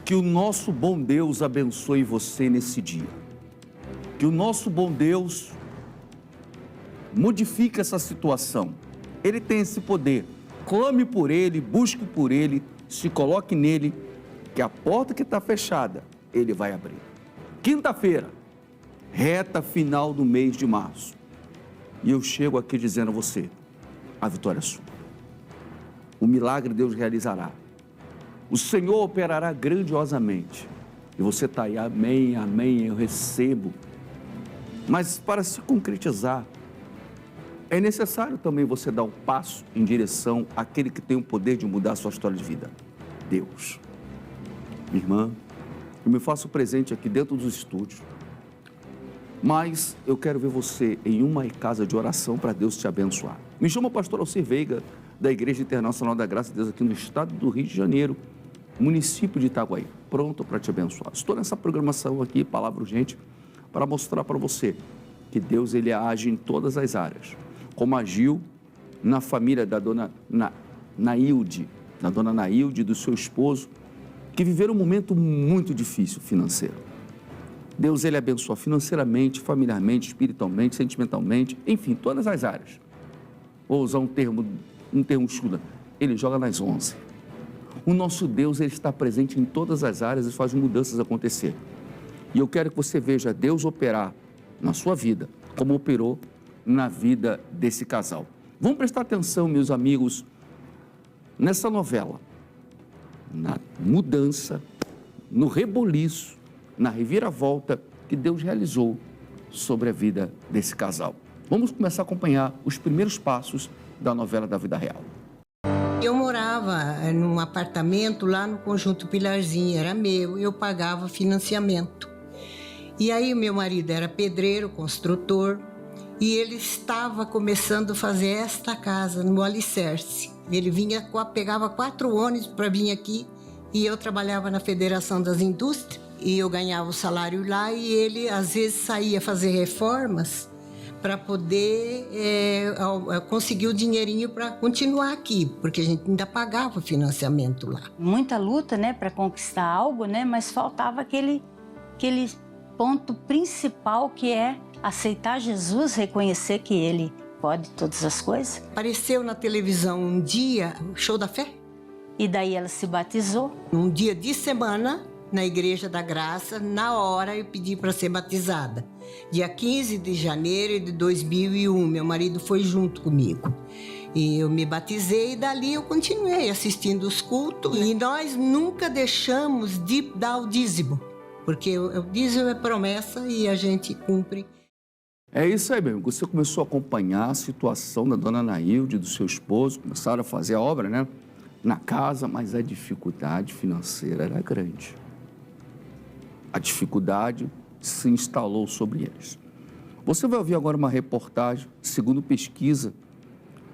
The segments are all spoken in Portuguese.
Que o nosso bom Deus abençoe você nesse dia. Que o nosso bom Deus modifique essa situação. Ele tem esse poder. Clame por Ele, busque por Ele, se coloque nele, que a porta que está fechada, Ele vai abrir. Quinta-feira, reta final do mês de março. E eu chego aqui dizendo a você, a vitória é sua. O milagre Deus realizará. O Senhor operará grandiosamente. E você está aí, amém, amém, eu recebo. Mas para se concretizar, é necessário também você dar um passo em direção àquele que tem o poder de mudar a sua história de vida. Deus. Minha irmã, eu me faço presente aqui dentro dos estúdios. Mas eu quero ver você em uma casa de oração para Deus te abençoar. Me chama o pastor Alcir Veiga, da Igreja Internacional da Graça de Deus aqui no estado do Rio de Janeiro, município de Itaguaí, pronto para te abençoar. Estou nessa programação aqui, Palavra Urgente, para mostrar para você que Deus ele age em todas as áreas, como agiu na família da dona Nailde, da dona Nailde e do seu esposo, que viveram um momento muito difícil financeiro. Deus ele abençoa financeiramente, familiarmente, espiritualmente, sentimentalmente, enfim, todas as áreas. Vou usar um termo chulo, ele joga nas 11. O nosso Deus ele está presente em todas as áreas e faz mudanças acontecer. E eu quero que você veja Deus operar na sua vida, como operou na vida desse casal. Vamos prestar atenção, meus amigos, nessa novela, na mudança, no reboliço, na reviravolta que Deus realizou sobre a vida desse casal. Vamos começar a acompanhar os primeiros passos da novela da vida real. Eu morava num apartamento lá no Conjunto Pilarzinho, era meu, eu pagava financiamento. E aí o meu marido era pedreiro, construtor, e ele estava começando a fazer esta casa no alicerce. Ele pegava 4 ônibus para vir aqui, e eu trabalhava na Federação das Indústrias, e eu ganhava o salário lá, e ele às vezes saía fazer reformas para poder conseguir o dinheirinho para continuar aqui, porque a gente ainda pagava o financiamento lá. Muita luta, né, para conquistar algo, né, mas faltava aquele ponto principal que é aceitar Jesus, reconhecer que Ele pode todas as coisas. Apareceu na televisão um dia o Show da Fé. E daí ela se batizou. Um dia de semana, na Igreja da Graça, na hora eu pedi para ser batizada. Dia 15 de janeiro de 2001, meu marido foi junto comigo. E eu me batizei e dali eu continuei assistindo os cultos. E nós nunca deixamos de dar o dízimo, porque o dízimo é promessa e a gente cumpre. É isso aí mesmo, você começou a acompanhar a situação da dona Nailde e do seu esposo, começaram a fazer a obra, né, na casa, mas a dificuldade financeira era grande. A dificuldade se instalou sobre eles. Você vai ouvir agora uma reportagem, segundo pesquisa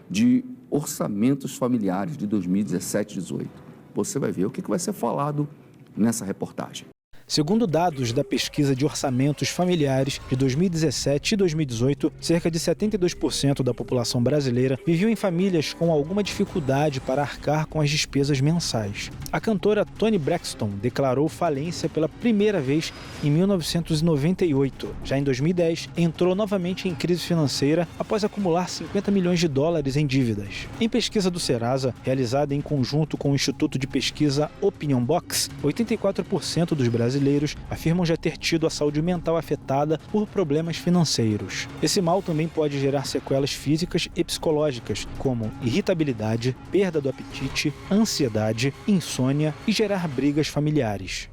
de orçamentos familiares de 2017 e 2018. Você vai ver o que vai ser falado nessa reportagem. Segundo dados da pesquisa de orçamentos familiares de 2017 e 2018, cerca de 72% da população brasileira vivia em famílias com alguma dificuldade para arcar com as despesas mensais. A cantora Toni Braxton declarou falência pela primeira vez em 1998. Já em 2010, entrou novamente em crise financeira após acumular 50 milhões de dólares em dívidas. Em pesquisa do Serasa, realizada em conjunto com o Instituto de Pesquisa Opinion Box, 84% dos brasileiros afirmam já ter tido a saúde mental afetada por problemas financeiros. Esse mal também pode gerar sequelas físicas e psicológicas, como irritabilidade, perda do apetite, ansiedade, insônia e gerar brigas familiares.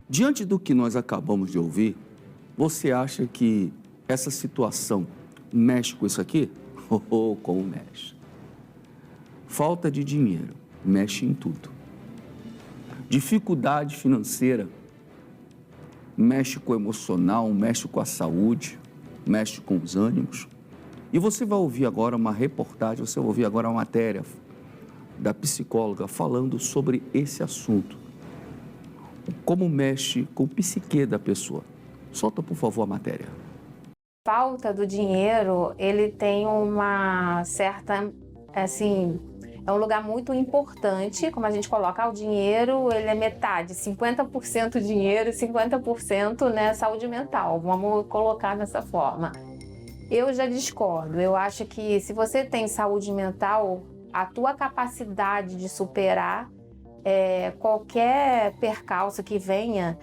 Diante do que nós acabamos de ouvir, você acha que essa situação mexe com isso aqui? Como mexe? Falta de dinheiro mexe em tudo. Dificuldade financeira mexe com o emocional, mexe com a saúde, mexe com os ânimos. E você vai ouvir agora uma reportagem, você vai ouvir agora uma matéria da psicóloga falando sobre esse assunto. Como mexe com o psique da pessoa. Solta, por favor, a matéria. Falta do dinheiro, ele tem uma certa, É um lugar muito importante, como a gente coloca, o dinheiro, ele é metade, 50% dinheiro e 50%, né, saúde mental, vamos colocar dessa forma. Eu já discordo, eu acho que se você tem saúde mental, a tua capacidade de superar qualquer percalço que venha,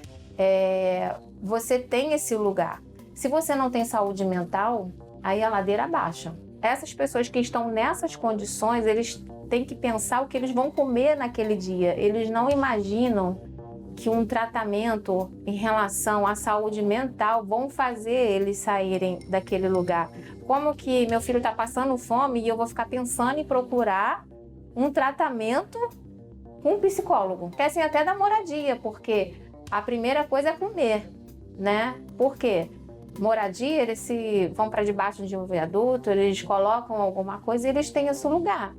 você tem esse lugar. Se você não tem saúde mental, aí a ladeira baixa. Essas pessoas que estão nessas condições, eles têm que pensar o que eles vão comer naquele dia. Eles não imaginam que um tratamento em relação à saúde mental vão fazer eles saírem daquele lugar. Como que meu filho está passando fome e eu vou ficar pensando em procurar um tratamento com um psicólogo? Esquecem até da moradia, porque a primeira coisa é comer, né? Por quê? Moradia, eles vão para debaixo de um viaduto, eles colocam alguma coisa e eles têm esse lugar.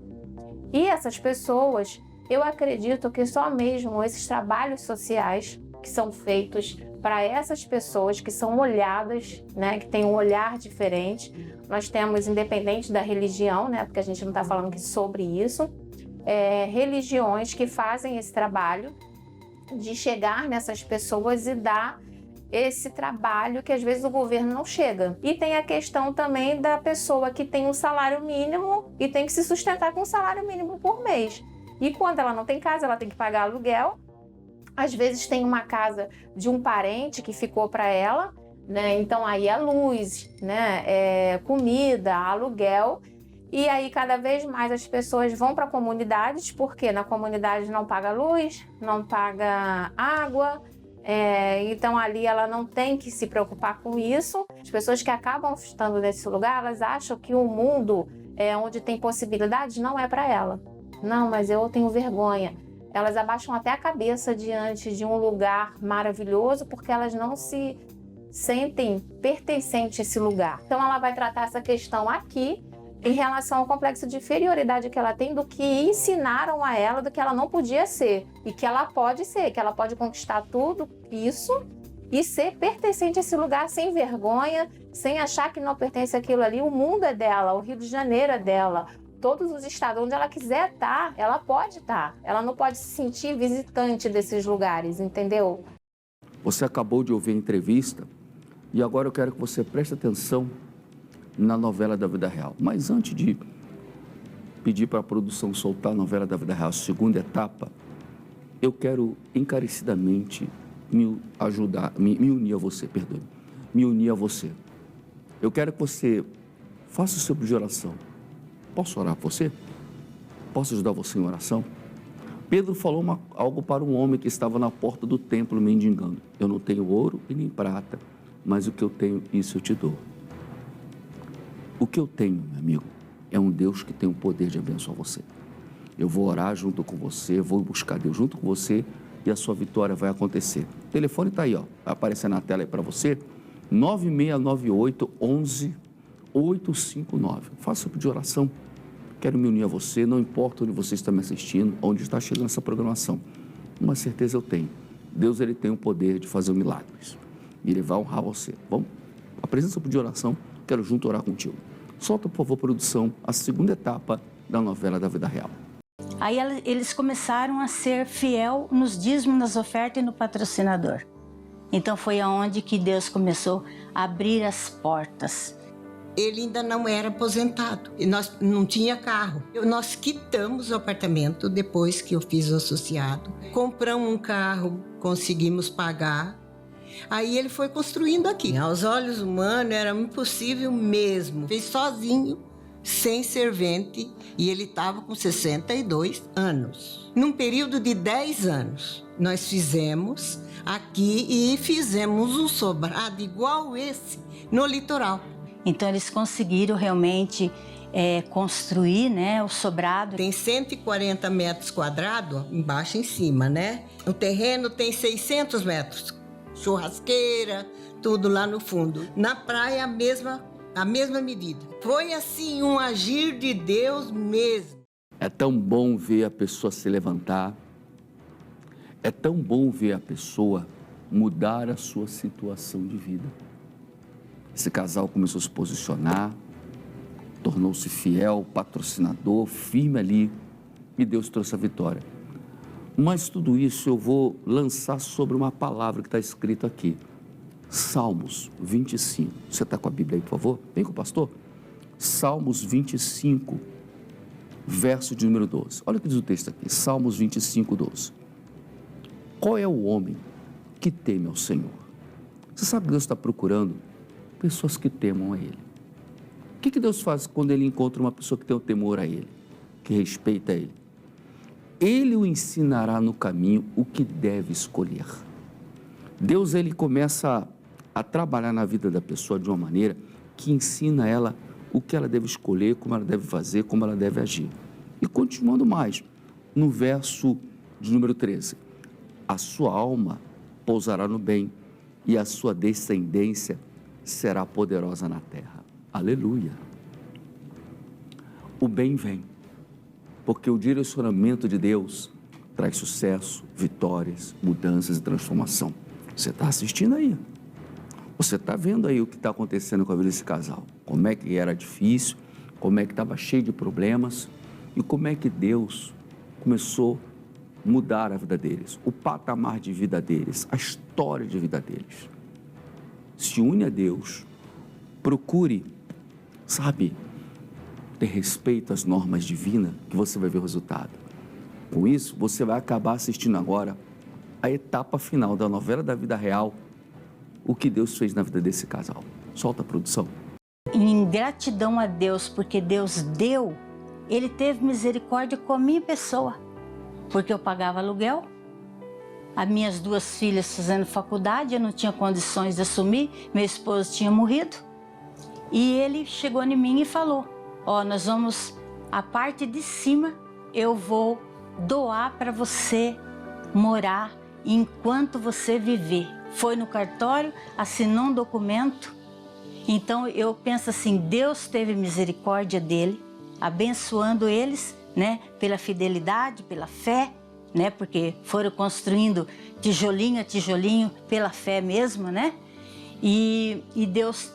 E essas pessoas, eu acredito que só mesmo esses trabalhos sociais que são feitos para essas pessoas que são olhadas, né, que têm um olhar diferente. Nós temos, independente da religião, né, porque a gente não está falando aqui sobre isso, religiões que fazem esse trabalho de chegar nessas pessoas e dar esse trabalho que às vezes o governo não chega. E tem a questão também da pessoa que tem um salário mínimo e tem que se sustentar com um salário mínimo por mês. E quando ela não tem casa, ela tem que pagar aluguel. Às vezes tem uma casa de um parente que ficou para ela, né? Então aí é luz, né? Comida, aluguel. E aí cada vez mais as pessoas vão para comunidades, porque na comunidade não paga luz, não paga água. Então ali ela não tem que se preocupar com isso. As pessoas que acabam estando nesse lugar, elas acham que o mundo onde tem possibilidades não é para ela. Não, mas eu tenho vergonha. Elas abaixam até a cabeça diante de um lugar maravilhoso porque elas não se sentem pertencentes a esse lugar. Então ela vai tratar essa questão aqui em relação ao complexo de inferioridade que ela tem, do que ensinaram a ela do que ela não podia ser e que ela pode ser, que ela pode conquistar tudo isso e ser pertencente a esse lugar sem vergonha, sem achar que não pertence àquilo ali. O mundo é dela, o Rio de Janeiro é dela, todos os estados onde ela quiser estar, ela pode estar. Ela não pode se sentir visitante desses lugares, entendeu? Você acabou de ouvir a entrevista e agora eu quero que você preste atenção na novela da vida real. Mas antes de pedir para a produção soltar a novela da vida real, a segunda etapa, eu quero encarecidamente me unir a você, perdoe, me unir a você. Eu quero que você faça o seu pedido de oração. Posso orar por você? Posso ajudar você em oração? Pedro falou algo para um homem que estava na porta do templo mendigando. Eu não tenho ouro e nem prata, mas o que eu tenho, isso eu te dou. O que eu tenho, meu amigo, é um Deus que tem o poder de abençoar você. Eu vou orar junto com você, vou buscar Deus junto com você e a sua vitória vai acontecer. O telefone está aí, ó, vai aparecer na tela aí para você, 9698 11 859. Faça o pedido de oração. Quero me unir a você, não importa onde você está me assistindo, onde está chegando essa programação. Uma certeza eu tenho. Deus, ele tem o poder de fazer milagres e ele vai honrar você. Vamos? Apresenta o pedido de oração. Quero junto orar contigo. Solta, por favor, produção, a segunda etapa da novela da vida real. Aí eles começaram a ser fiel nos dízimos, nas ofertas e no patrocinador. Então foi aonde que Deus começou a abrir as portas. Ele ainda não era aposentado, e nós não tinha carro. Nós quitamos o apartamento depois que eu fiz o associado. Compramos um carro, conseguimos pagar. Aí ele foi construindo aqui. Aos olhos humanos era impossível mesmo. Fez sozinho, sem servente, e ele estava com 62 anos. Num período de 10 anos, nós fizemos aqui e fizemos um sobrado igual esse no litoral. Então eles conseguiram realmente construir, né, o sobrado. Tem 140 metros quadrados, embaixo e em cima, né? O terreno tem 600 metros. Churrasqueira, tudo lá no fundo. Na praia, a mesma medida. Foi assim, um agir de Deus mesmo. É tão bom ver a pessoa se levantar. É tão bom ver a pessoa mudar a sua situação de vida. Esse casal começou a se posicionar, tornou-se fiel, patrocinador, firme ali, e Deus trouxe a vitória. Mas tudo isso eu vou lançar sobre uma palavra que está escrito aqui. Salmos 25. Você está com a Bíblia aí, por favor? Vem com o pastor. Salmos 25, verso de número 12. Olha o que diz o texto aqui. Salmos 25, 12. Qual é o homem que teme ao Senhor? Você sabe que Deus está procurando pessoas que temam a Ele. O que Deus faz quando Ele encontra uma pessoa que tem o temor a Ele, que respeita Ele? Ele o ensinará no caminho o que deve escolher. Deus, Ele começa a trabalhar na vida da pessoa de uma maneira que ensina ela o que ela deve escolher, como ela deve fazer, como ela deve agir. E continuando mais, no verso de número 13. A sua alma pousará no bem e a sua descendência será poderosa na terra. Aleluia. O bem vem, porque o direcionamento de Deus traz sucesso, vitórias, mudanças e transformação. Você está assistindo aí. Você está vendo aí o que está acontecendo com a vida desse casal. Como é que era difícil, como é que estava cheio de problemas e como é que Deus começou a mudar a vida deles, o patamar de vida deles, a história de vida deles. Se une a Deus, procure, ter respeito às normas divinas, que você vai ver o resultado. Com isso, você vai acabar assistindo agora a etapa final da novela da vida real, o que Deus fez na vida desse casal. Solta a produção. Em gratidão a Deus, porque Deus deu, Ele teve misericórdia com a minha pessoa, porque eu pagava aluguel, as minhas 2 filhas fazendo faculdade, eu não tinha condições de assumir, meu esposo tinha morrido, e Ele chegou em mim e falou, nós vamos, a parte de cima, eu vou doar para você morar enquanto você viver. Foi no cartório, assinou um documento. Então eu penso assim, Deus teve misericórdia dele, abençoando eles, pela fidelidade, pela fé, porque foram construindo tijolinho a tijolinho, pela fé mesmo, E Deus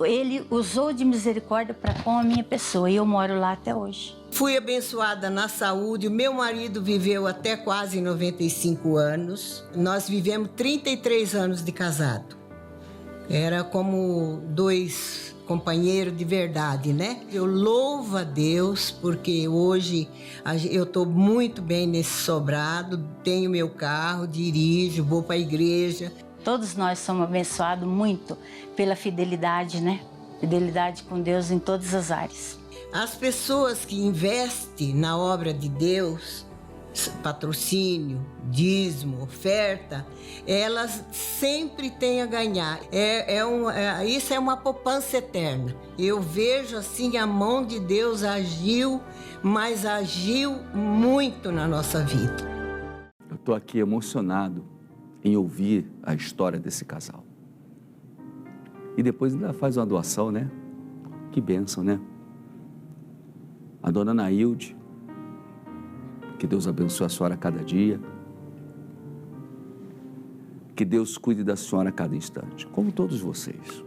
Ele usou de misericórdia para com a minha pessoa, e eu moro lá até hoje. Fui abençoada na saúde, o meu marido viveu até quase 95 anos, nós vivemos 33 anos de casado. Era como 2 companheiros de verdade, Eu louvo a Deus, porque hoje eu estou muito bem nesse sobrado, tenho meu carro, dirijo, vou para a igreja. Todos nós somos abençoados muito pela fidelidade, Fidelidade com Deus em todas as áreas. As pessoas que investem na obra de Deus, patrocínio, dízimo, oferta, elas sempre têm a ganhar. Isso é uma poupança eterna. Eu vejo assim a mão de Deus agiu, mas agiu muito na nossa vida. Eu estou aqui emocionado em ouvir a história desse casal. E depois ainda faz uma doação, Que bênção, A dona Nailde, que Deus abençoe a senhora a cada dia, que Deus cuide da senhora a cada instante, como todos vocês.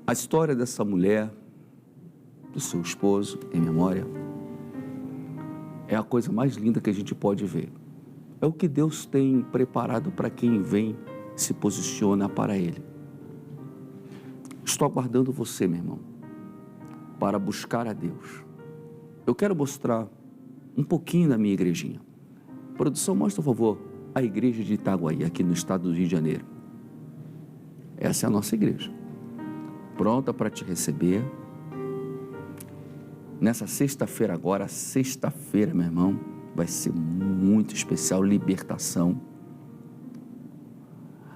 A história dessa mulher, do seu esposo, em memória, é a coisa mais linda que a gente pode ver. É o que Deus tem preparado para quem vem, se posiciona para Ele. Estou aguardando você, meu irmão, para buscar a Deus. Eu quero mostrar um pouquinho da minha igrejinha. Produção, mostra, por favor, a igreja de Itaguaí, aqui no estado do Rio de Janeiro. Essa é a nossa igreja, pronta para te receber. Nessa sexta-feira agora, sexta-feira, meu irmão, vai ser muito especial, libertação.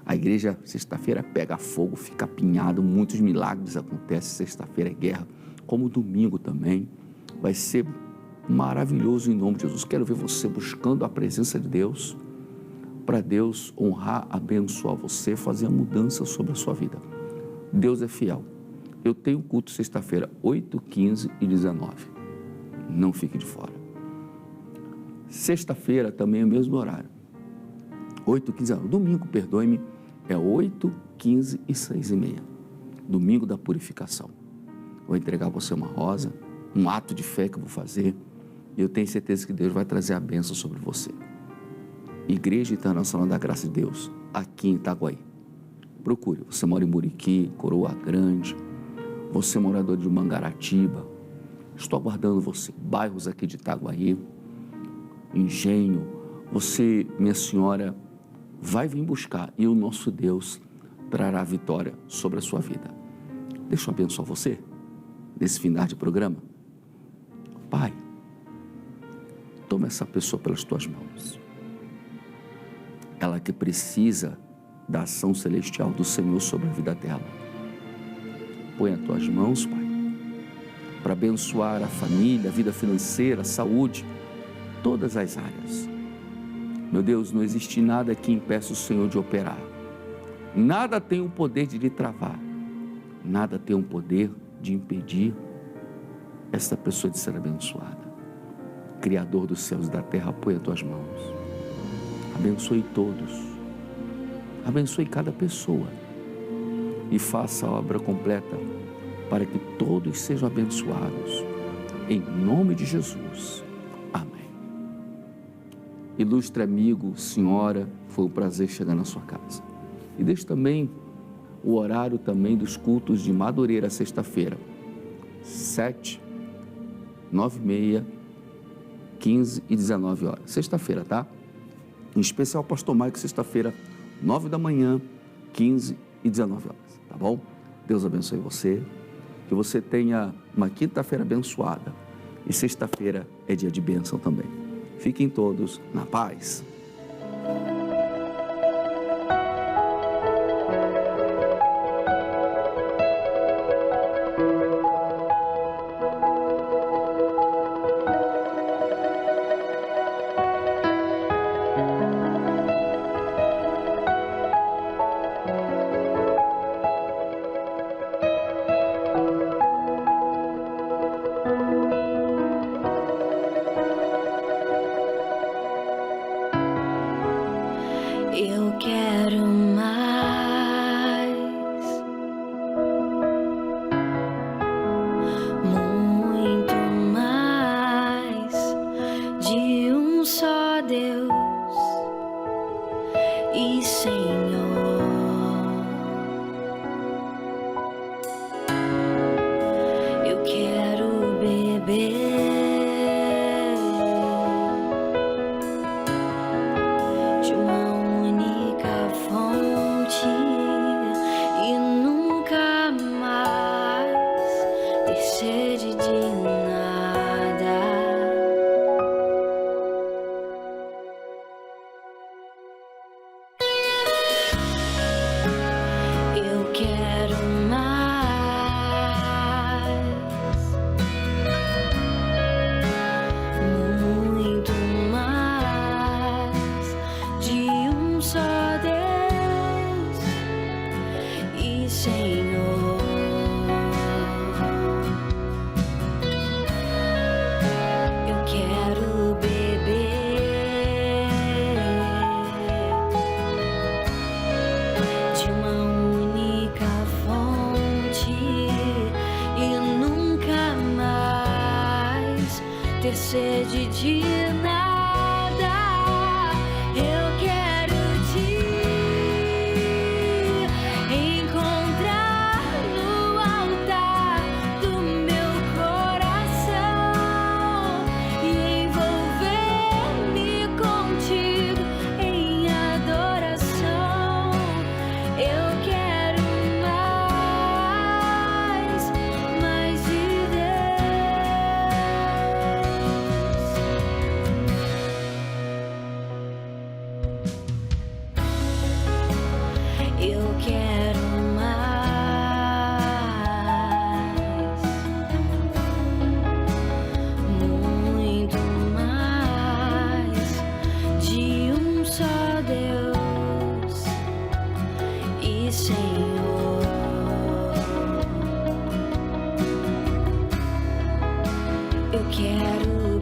A igreja, sexta-feira, pega fogo, fica apinhado, muitos milagres acontecem, sexta-feira é guerra, como domingo também. Vai ser maravilhoso em nome de Jesus. Quero ver você buscando a presença de Deus, para Deus honrar, abençoar você, fazer a mudança sobre a sua vida. Deus é fiel. Eu tenho culto sexta-feira, 8, 15 e 19. Não fique de fora. Sexta-feira também é o mesmo horário. 8, 15, domingo, perdoe-me, é 8, 15 e 6h30. Domingo da purificação. Vou entregar a você uma rosa, um ato de fé que eu vou fazer, E eu tenho certeza que Deus vai trazer a bênção sobre você. Igreja Internacional da Graça de Deus, aqui em Itaguaí. Procure. Você mora em Muriqui, Coroa Grande, você morador de Mangaratiba, estou aguardando você. Bairros aqui de Itaguaí, Engenho, você, minha senhora, vai vir buscar e o nosso Deus trará vitória sobre a sua vida. Deixa eu abençoar você nesse final de programa. Pai, toma essa pessoa pelas tuas mãos. Ela que precisa da ação celestial do Senhor sobre a vida dela. Põe as tuas mãos, Pai, para abençoar a família, a vida financeira, a saúde, todas as áreas. Meu Deus, não existe nada que impeça o Senhor de operar. Nada tem o poder de lhe travar. Nada tem o poder de impedir essa pessoa de ser abençoada. Criador dos céus e da terra, apoia as tuas mãos. Abençoe todos. Abençoe cada pessoa. E faça a obra completa para que todos sejam abençoados. Em nome de Jesus. Amém. Ilustre amigo, senhora, foi um prazer chegar na sua casa. E deixe também o horário também dos cultos de Madureira, sexta-feira. 7, 9h30, 15 e 19 horas. Sexta-feira, tá? Em especial o pastor Mike, sexta-feira, 9 da manhã, 15 e 19 horas, tá bom? Deus abençoe você, que você tenha uma quinta-feira abençoada e sexta-feira é dia de bênção também. Fiquem todos na paz. Eu quero mais, muito mais de um só Deus e Senhor. Eu quero beber de uma única fonte e nunca mais ter sede de nada. Eu quero mais, muito mais de um só Deus e Senhor. Eu quero beber de uma única fonte e nunca mais ter sede de nada. Eu quero te encontrar no altar do meu coração e envolver-me contigo em adoração. Eu quero mais de Deus. Eu quero mais, muito mais de um só Deus e Senhor. Eu quero